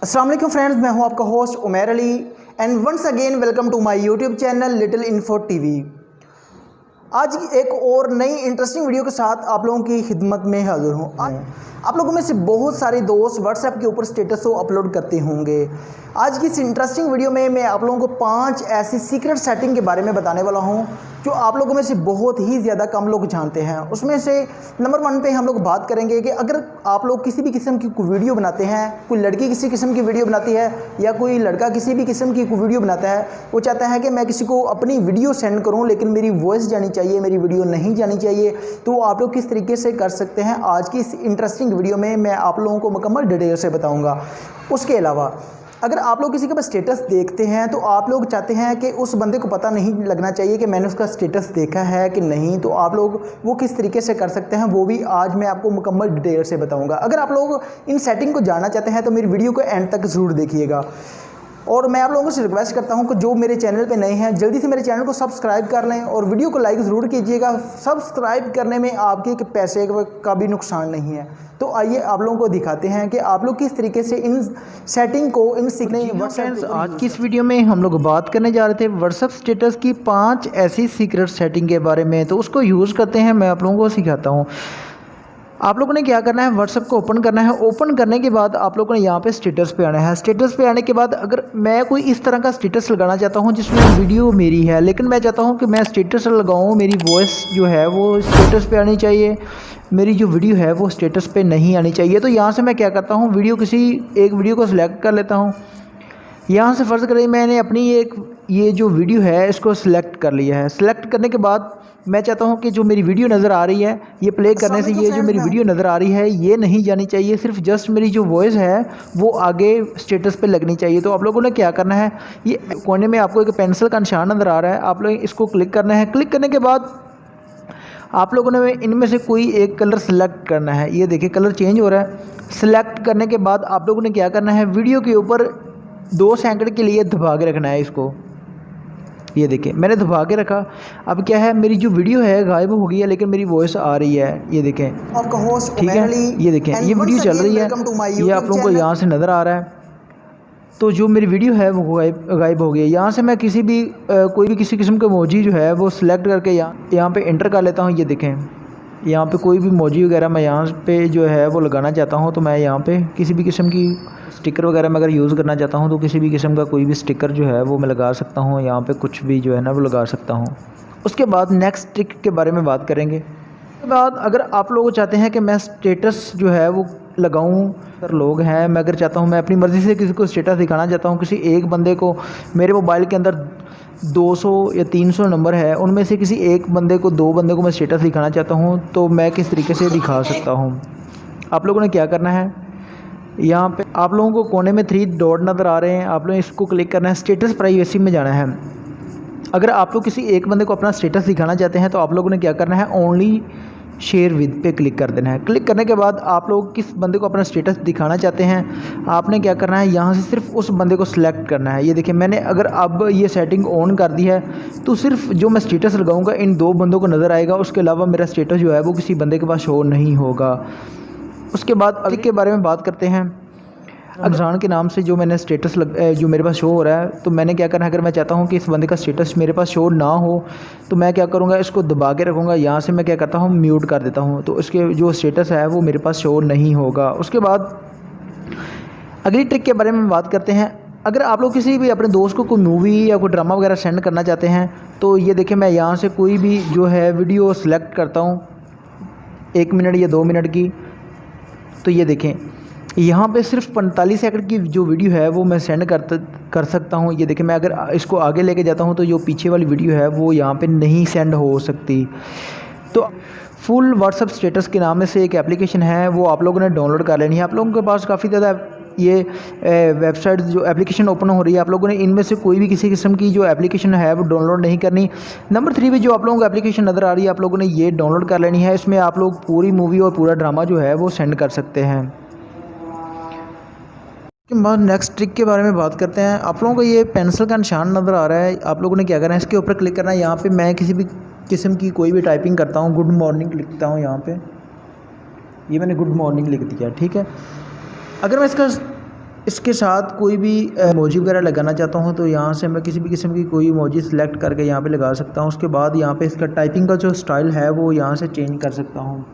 अस्सलाम वालेकुम फ्रेंड्स, मैं हूं आपका host Umair Ali and once again welcome to my YouTube channel little info TV. आज एक और नई इंटरेस्टिंग वीडियो के साथ आप लोगों की खिदमत में हाजिर हूं। आप लोगों में से बहुत सारे दोस्त व्हाट्सएप के ऊपर स्टेटस को अपलोड करते होंगे। आज की इस इंटरेस्टिंग वीडियो में मैं आप लोगों को 5 ऐसी सीक्रेट सेटिंग के बारे में बताने वाला हूं जो आप लोगों में से बहुत ही ज़्यादा कम लोग जानते हैं। उसमें से नंबर 1 पे हम लोग बात करेंगे कि अगर आप लोग किसी भी किस्म की कोई वीडियो बनाते हैं, कोई लड़की किसी किस्म की वीडियो बनाती है या कोई लड़का किसी भी किस्म की कोई वीडियो बनाता है, वो चाहता है कि मैं किसी को अपनी वीडियो सेंड करूं लेकिन मेरी वॉइस जानी चाहिए, मेरी वीडियो नहीं जानी चाहिए, तो आप लोग किस तरीके से कर सकते हैं आज की इस इंटरेस्टिंग वीडियो में मैं आप लोगों को मुकम्मल डिटेल से बताऊँगा। उसके अलावा अगर आप लोग किसी का स्टेटस देखते हैं तो आप लोग चाहते हैं कि उस बंदे को पता नहीं लगना चाहिए कि मैंने उसका स्टेटस देखा है कि नहीं, तो आप लोग वो किस तरीके से कर सकते हैं वो भी आज मैं आपको मुकम्मल डिटेल से बताऊंगा। अगर आप लोग इन सेटिंग को जानना चाहते हैं तो मेरी वीडियो को एंड तक ज़रूर देखिएगा। और मैं आप लोगों से रिक्वेस्ट करता हूं कि जो मेरे चैनल पे नए हैं जल्दी से मेरे चैनल को सब्सक्राइब कर लें और वीडियो को लाइक ज़रूर कीजिएगा। सब्सक्राइब करने में आपके पैसे का भी नुकसान नहीं है। तो आइए आप लोगों को दिखाते हैं कि आप लोग किस तरीके से इन सेटिंग को इन सीखने फ्रेंड्स, आज की इस वीडियो में हम लोग बात करने जा रहे थे व्हाट्सएप स्टेटस की 5 ऐसी सीक्रेट सेटिंग के बारे में। तो उसको यूज़ करते हैं, मैं आप लोगों को सिखाता हूँ। आप लोगों ने क्या करना है, व्हाट्सएप को ओपन करना है। ओपन करने के बाद आप लोगों ने यहाँ पे स्टेटस पे आना है। स्टेटस पे आने के बाद अगर मैं कोई इस तरह का स्टेटस लगाना चाहता हूँ जिसमें वीडियो मेरी है, लेकिन मैं चाहता हूँ कि मैं स्टेटस लगाऊँ, मेरी वॉइस जो है वो स्टेटस पे आनी चाहिए, मेरी जो वीडियो है वो स्टेटस पे नहीं आनी चाहिए। तो यहाँ से मैं क्या करता हूँ, किसी एक वीडियो को सिलेक्ट कर लेता हूँ। यहाँ से फ़र्ज़ करें मैंने अपनी ये जो वीडियो है इसको सिलेक्ट कर लिया है। सिलेक्ट करने के बाद मैं चाहता हूँ कि जो मेरी वीडियो नज़र आ रही है ये प्ले करने से ये जो मेरी वीडियो नज़र आ रही है ये नहीं जानी चाहिए, सिर्फ जस्ट मेरी जो वॉइस है वो आगे स्टेटस पे लगनी चाहिए। तो आप लोगों ने क्या करना है, ये कोने में आपको एक पेंसिल का निशान नज़र आ रहा है, आप लोग इसको क्लिक करना है। क्लिक करने के बाद आप लोगों ने इनमें से कोई एक कलर सेलेक्ट करना है। ये देखिए कलर चेंज हो रहा है। सेलेक्ट करने के बाद आप लोगों ने क्या करना है, वीडियो के ऊपर 2 सेकंड के लिए दबा के रखना है इसको। ये देखिए मैंने दबा के रखा। अब क्या है, मेरी जो वीडियो है गायब हो गई है लेकिन मेरी वॉइस आ रही है। ये देखें, आपका होस्ट ठीक है, ये देखें ये वीडियो चल रही है, ये आप लोगों को यहाँ से नज़र आ रहा है। तो जो मेरी वीडियो है वो गायब हो गई है। यहाँ से मैं किसी भी कोई भी किसी किस्म का इमोजी जो है वो सिलेक्ट करके यहाँ पे इंटर कर लेता हूँ। ये देखें यहाँ पे कोई भी इमोजी वगैरह मैं यहाँ पे जो है वो लगाना चाहता हूँ, तो मैं यहाँ पे किसी भी किस्म की स्टिकर वगैरह मैं अगर यूज़ करना चाहता हूँ तो किसी भी किस्म का कोई भी स्टिकर जो है वो मैं लगा सकता हूँ। यहाँ पे कुछ भी जो है ना वो लगा सकता हूँ। उसके बाद नेक्स्ट ट्रिक के बारे में बात करेंगे। उसके बाद अगर आप लोग चाहते हैं कि मैं स्टेटस जो है वो लगाऊं, अगर लोग हैं, मैं अगर चाहता हूं, मैं अपनी मर्ज़ी से किसी को स्टेटस दिखाना चाहता हूं, किसी एक बंदे को, मेरे मोबाइल के अंदर 200 या 300 नंबर है, उनमें से किसी एक बंदे को, 2 बंदे को मैं स्टेटस दिखाना चाहता हूं, तो मैं किस तरीके से दिखा सकता हूं। आप लोगों ने क्या करना है, यहाँ पे आप लोगों को कोने में 3 डॉट नज़र आ रहे हैं, आप लोगों ने इसको क्लिक करना है। स्टेटस प्राइवेसी में जाना है। अगर आप लोग किसी एक बंदे को अपना स्टेटस दिखाना चाहते हैं तो आप लोगों ने क्या करना है, ओनली शेयर विद पे क्लिक कर देना है। क्लिक करने के बाद आप लोग किस बंदे को अपना स्टेटस दिखाना चाहते हैं आपने क्या करना है, यहाँ से सिर्फ उस बंदे को सिलेक्ट करना है। ये देखिए मैंने अगर अब ये सेटिंग ऑन कर दी है तो सिर्फ जो मैं स्टेटस लगाऊंगा इन 2 बंदों को नज़र आएगा, उसके अलावा मेरा स्टेटस जो है वो किसी बंदे के पास शो नहीं होगा। उसके बाद अभी के बारे में बात करते हैं। अजरान के नाम से जो मैंने स्टेटस जो मेरे पास शो हो रहा है, तो मैंने क्या करना है, अगर मैं चाहता हूँ कि इस बंदे का स्टेटस मेरे पास शो ना हो तो मैं क्या करूँगा, इसको दबा के रखूँगा। यहाँ से मैं क्या करता हूँ, म्यूट कर देता हूँ, तो उसके जो स्टेटस है वो मेरे पास शो नहीं होगा। उसके बाद अगली ट्रिक के बारे में बात करते हैं। अगर आप लोग किसी भी अपने दोस्त को कोई मूवी या कोई ड्रामा वगैरह सेंड करना चाहते हैं तो ये देखिए मैं यहाँ से कोई भी जो है वीडियो सेलेक्ट करता हूँ 1 मिनट या 2 मिनट की। तो ये देखें यहाँ पे सिर्फ 45 सेकंड की जो वीडियो है वो मैं सेंड कर सकता हूँ। ये देखिए मैं अगर इसको आगे लेके जाता हूँ तो जो पीछे वाली वीडियो है वो यहाँ पे नहीं सेंड हो सकती। तो फुल व्हाट्सएप स्टेटस के नाम से एक एप्लीकेशन है, वो आप लोगों ने डाउनलोड कर लेनी है। आप लोगों के पास काफ़ी ज़्यादा ये वेबसाइट जो एप्लीकेशन ओपन हो रही है, आप लोगों ने इनमें से कोई भी किसी किस्म की जो एप्लीकेशन है वो डाउनलोड नहीं करनी। नंबर 3 पे जो आप लोगों को एप्लीकेशन नज़र आ रही है आप लोगों ने ये डाउनलोड कर लेनी है। इसमें आप लोग पूरी मूवी और पूरा ड्रामा जो है वो सेंड कर सकते हैं। के बाद नेक्स्ट ट्रिक के बारे में बात करते हैं। आप लोगों को ये पेंसिल का निशान नज़र आ रहा है, आप लोगों ने क्या करना है, इसके ऊपर क्लिक करना है। यहाँ पे मैं किसी भी किस्म की कोई भी टाइपिंग करता हूँ, गुड मॉर्निंग लिखता हूँ। यहाँ पे ये मैंने गुड मॉर्निंग लिख दिया, ठीक है। अगर मैं इसका इसके साथ कोई भी इमोजी वगैरह लगाना चाहता हूँ तो यहाँ से मैं किसी भी किस्म की कोई इमोजी सेलेक्ट करके यहाँ पे लगा सकता हूँ। उसके बाद यहाँ पे इसका टाइपिंग का जो स्टाइल है वो यहाँ से चेंज कर सकता हूँ।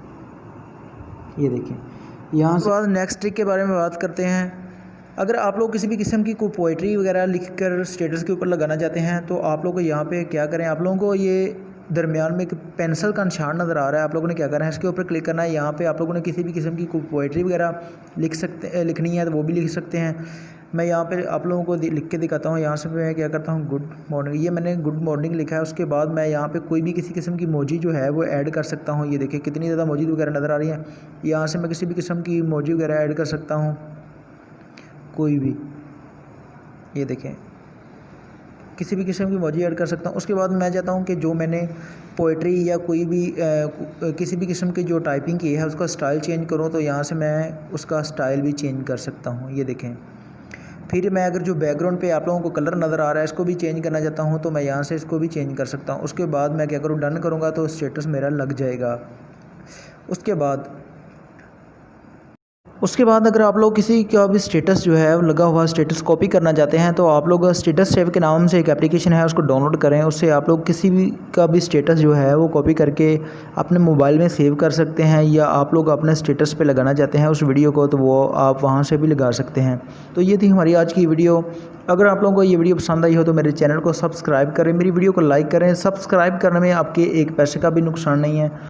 ये देखिए, यहाँ से बाद नेक्स्ट ट्रिक के बारे में बात करते हैं। अगर आप लोग किसी भी किस्म की कोई पोइट्री वगैरह लिख कर स्टेटस के ऊपर लगाना चाहते हैं तो आप लोग को यहाँ पे क्या करें, आप लोगों को ये दरमियान में एक पेंसिल का निशान नज़र आ रहा है, आप लोगों ने क्या करना है, इसके ऊपर क्लिक करना है। यहाँ पे आप लोगों ने किसी भी किस्म की कोई पोइट्री वगैरह लिखनी है तो वो भी लिख सकते हैं। मैं यहाँ पे आप लोगों को लिख के दिखाता हूँ। यहाँ से मैं क्या करता हूँ, गुड मॉर्निंग, ये मैंने गुड मॉर्निंग लिखा है। उसके बाद मैं यहाँ पे कोई भी किसी किस्म की इमोजी जो है वो ऐड कर सकता हूँ। ये देखिए कितनी ज़्यादा इमोजी वगैरह नज़र आ रही है। यहाँ से मैं किसी भी किस्म की इमोजी वगैरह ऐड कर सकता हूँ, कोई भी, ये देखें किसी भी किस्म की इमोजी ऐड कर सकता हूँ। उसके बाद मैं चाहता हूँ कि जो मैंने पोइट्री या कोई भी किसी भी किस्म की जो टाइपिंग की है उसका स्टाइल चेंज करूँ तो यहाँ से मैं उसका स्टाइल भी चेंज कर सकता हूँ। ये देखें, फिर मैं अगर जो बैकग्राउंड पे आप लोगों को कलर नज़र आ रहा है इसको भी चेंज करना चाहता हूँ तो मैं यहाँ से इसको भी चेंज कर सकता हूँ। उसके बाद मैं क्या करूँ, डन करूँगा तो स्टेटस मेरा लग जाएगा। उसके बाद अगर आप लोग किसी का भी स्टेटस जो है लगा हुआ स्टेटस कॉपी करना चाहते हैं तो आप लोग स्टेटस सेव के नाम से एक एप्लीकेशन है उसको डाउनलोड करें। उससे आप लोग किसी भी का भी स्टेटस जो है वो कॉपी करके अपने मोबाइल में सेव कर सकते हैं, या आप लोग अपने स्टेटस पे लगाना चाहते हैं उस वीडियो को तो वो आप वहाँ से भी लगा सकते हैं। तो ये थी हमारी आज की वीडियो। अगर आप लोगों को ये वीडियो पसंद आई हो तो मेरे चैनल को सब्सक्राइब करें, मेरी वीडियो को लाइक करें। सब्सक्राइब करने में आपके एक पैसे का भी नुकसान नहीं है।